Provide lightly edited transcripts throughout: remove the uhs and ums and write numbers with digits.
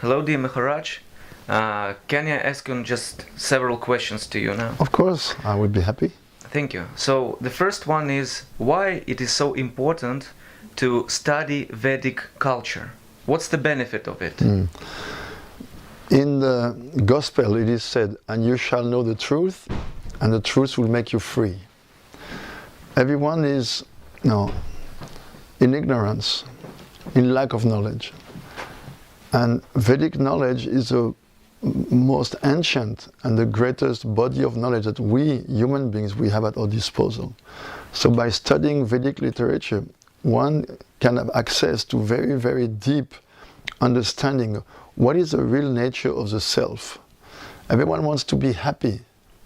Hello, dear Maharaj. Can I ask you just several questions to you now? Of course, I would be happy. Thank you. So the first one is why it is so important to study Vedic culture. What's the benefit of it? In the Gospel it is said, and you shall know the truth, and the truth will make you free. Everyone is in ignorance, in lack of knowledge. And Vedic knowledge is the most ancient and the greatest body of knowledge that we, human beings, we have at our disposal. So by studying Vedic literature, one can have access to very, very deep understanding of what is the real nature of the self. Everyone wants to be happy.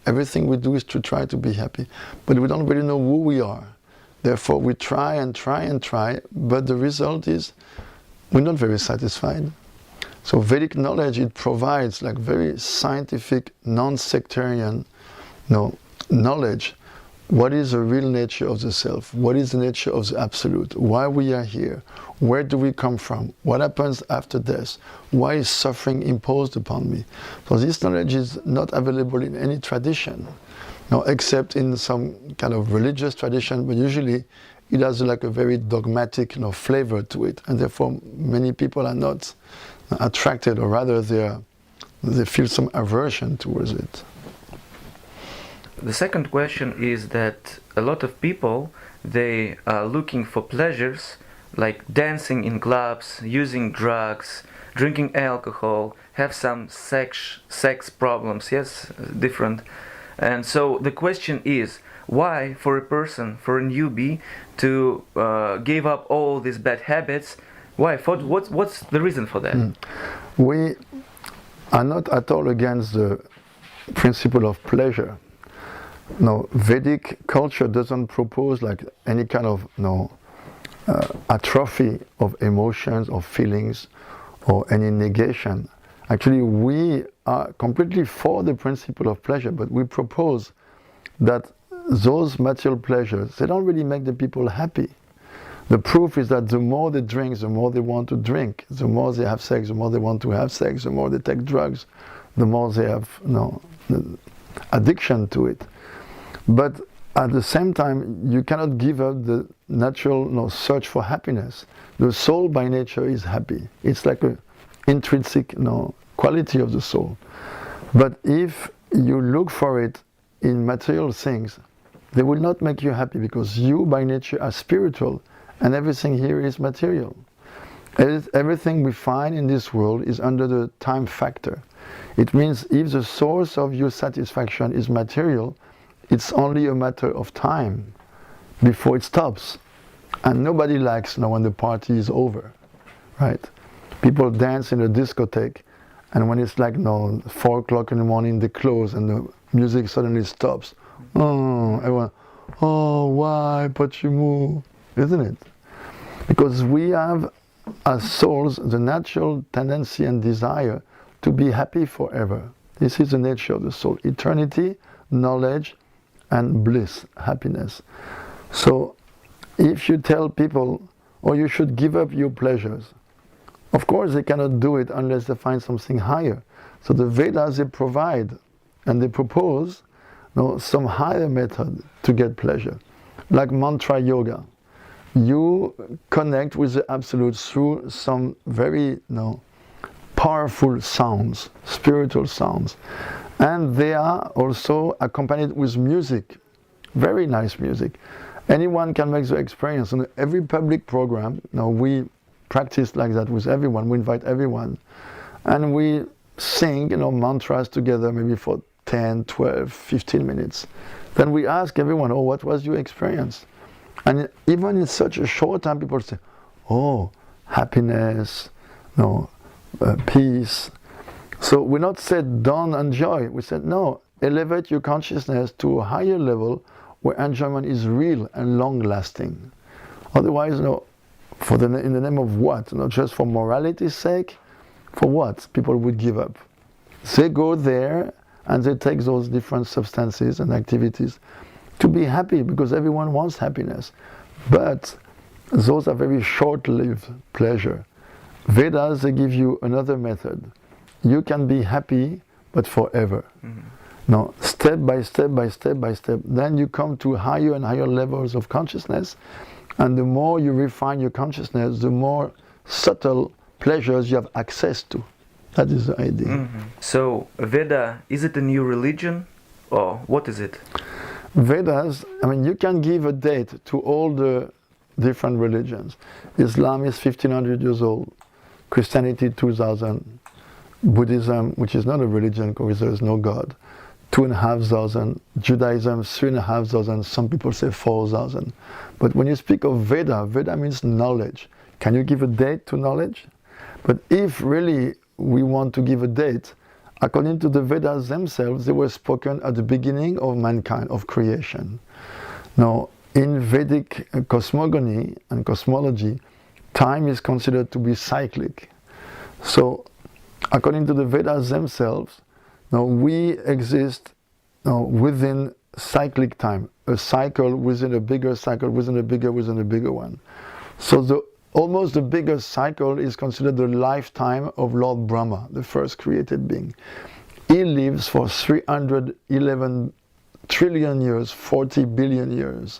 Everything we do is to try to be happy. But we don't really know who we are. Therefore we try and try and try, but the result is we're not very satisfied. So Vedic knowledge, it provides like very scientific, non-sectarian knowledge. What is the real nature of the self? What is the nature of the absolute? Why we are here? Where do we come from? What happens after death? Why is suffering imposed upon me? So this knowledge is not available in any tradition, except in some kind of religious tradition, but usually it has like a very dogmatic flavor to it, and therefore many people are not attracted, or rather they feel some aversion towards it. The second question is that a lot of people, they are looking for pleasures like dancing in clubs, using drugs, drinking alcohol, have some sex problems, yes, different. And so the question is, why for a person, for a newbie, to give up all these bad habits? Why? What's the reason for that? We are not at all against the principle of pleasure. No, Vedic culture doesn't propose like any kind of atrophy of emotions or feelings or any negation. Actually, we are completely for the principle of pleasure, but we propose that those material pleasures, they don't really make the people happy. The proof is that the more they drink, the more they want to drink. The more they have sex, the more they want to have sex. The more they take drugs, the more they have addiction to it. But at the same time, you cannot give up the natural search for happiness. The soul by nature is happy. It's like an intrinsic quality of the soul. But if you look for it in material things, they will not make you happy, because you by nature are spiritual, and everything here is material. Everything we find in this world is under the time factor. It means if the source of your satisfaction is material, it's only a matter of time before it stops. And nobody likes when the party is over, right? People dance in a discotheque, and when it's like 4 o'clock in the morning, they close and the music suddenly stops. Oh, everyone, why, Pachimu, isn't it? Because we have, as souls, the natural tendency and desire to be happy forever. This is the nature of the soul. Eternity, knowledge, and bliss, happiness. So if you tell people, you should give up your pleasures, of course they cannot do it unless they find something higher. So the Vedas, they provide and they propose some higher method to get pleasure, like mantra yoga. You connect with the Absolute through some very powerful sounds, spiritual sounds. And they are also accompanied with music, very nice music. Anyone can make the experience. In every public program, we practice like that with everyone. We invite everyone. And we sing mantras together, maybe for 10, 12, 15 minutes. Then we ask everyone, what was your experience? And even in such a short time, people say, happiness, peace. So we not said don't enjoy. We said no, elevate your consciousness to a higher level where enjoyment is real and long-lasting. Otherwise, in the name of what? Not just for morality's sake. For what? People would give up. They go there and they take those different substances and activities to be happy, because everyone wants happiness. But those are very short-lived pleasure. Vedas, they give you another method. You can be happy, but forever. Now, step by step by step by step, then you come to higher and higher levels of consciousness, and the more you refine your consciousness, the more subtle pleasures you have access to. That is the idea. So, Veda, is it a new religion, or what is it? Vedas, I mean, you can give a date to all the different religions. Islam is 1500 years old, Christianity 2000, Buddhism, which is not a religion because there is no God, 2500, Judaism 3500, some people say 4000. But when you speak of Veda, Veda means knowledge. Can you give a date to knowledge? But if really we want to give a date, according to the Vedas themselves, they were spoken at the beginning of mankind, of creation. Now, in Vedic cosmogony and cosmology, time is considered to be cyclic. So, according to the Vedas themselves, now we exist within cyclic time, a cycle within a bigger cycle, within a bigger one. So almost the biggest cycle is considered the lifetime of Lord Brahma, the first created being. He lives for 311 trillion years, 40 billion years.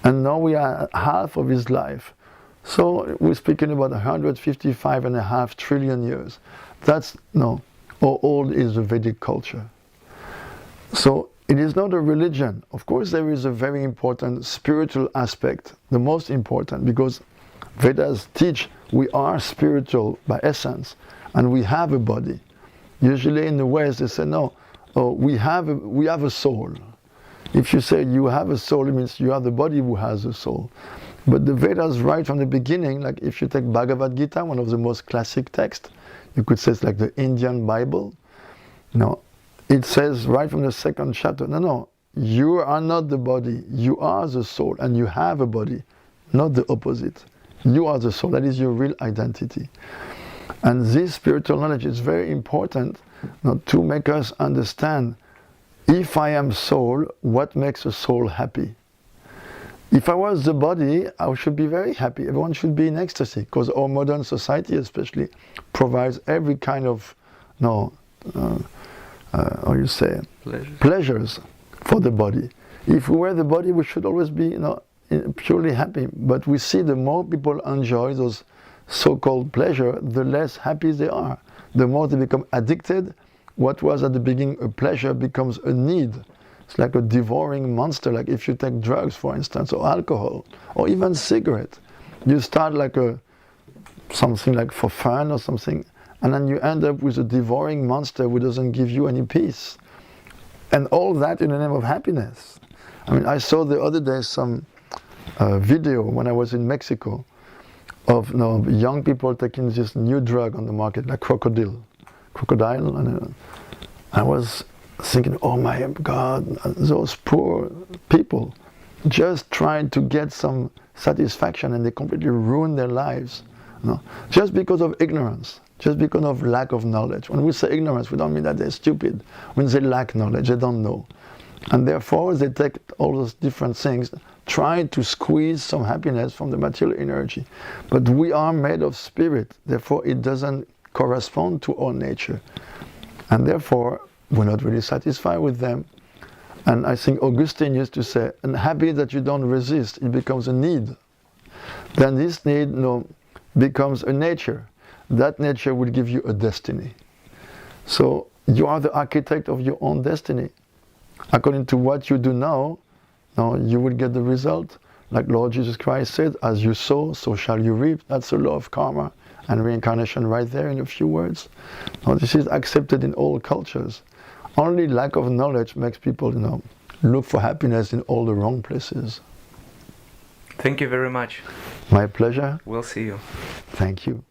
And now we are at half of his life. So we're speaking about 155.5 trillion years. That's, how old is the Vedic culture. So it is not a religion. Of course there is a very important spiritual aspect, the most important, because Vedas teach we are spiritual by essence, and we have a body. Usually in the West they say, no, we have a soul. If you say you have a soul, it means you are the body who has a soul. But the Vedas right from the beginning, like if you take Bhagavad Gita, one of the most classic texts, you could say it's like the Indian Bible. No, it says right from the second chapter, no, you are not the body, you are the soul, and you have a body, not the opposite. You are the soul, that is your real identity. And this spiritual knowledge is very important to make us understand, if I am soul, what makes a soul happy? If I was the body, I should be very happy. Everyone should be in ecstasy, because our modern society especially provides every kind of, pleasures for the body. If we were the body, we should always be, purely happy. But we see the more people enjoy those so-called pleasure, the less happy they are. The more they become addicted, what was at the beginning a pleasure becomes a need. It's like a devouring monster, like if you take drugs, for instance, or alcohol, or even cigarette. You start like something like for fun or something, and then you end up with a devouring monster who doesn't give you any peace. And all that in the name of happiness. I mean, I saw the other day some video when I was in Mexico of young people taking this new drug on the market, like crocodile. And I was thinking, oh my God, those poor people just trying to get some satisfaction, and they completely ruin their lives. Just because of ignorance, just because of lack of knowledge. When we say ignorance, we don't mean that they're stupid. When they lack knowledge, they don't know. And therefore they take all those different things, trying to squeeze some happiness from the material energy. But we are made of spirit, therefore it doesn't correspond to our nature. And therefore we're not really satisfied with them. And I think Augustine used to say, and happy that you don't resist, it becomes a need. Then this need becomes a nature. That nature will give you a destiny. So you are the architect of your own destiny. According to what you do now, you will get the result. Like Lord Jesus Christ said, as you sow, so shall you reap. That's the law of karma and reincarnation right there in a few words. Now this is accepted in all cultures. Only lack of knowledge makes people, look for happiness in all the wrong places. Thank you very much. My pleasure. We'll see you. Thank you.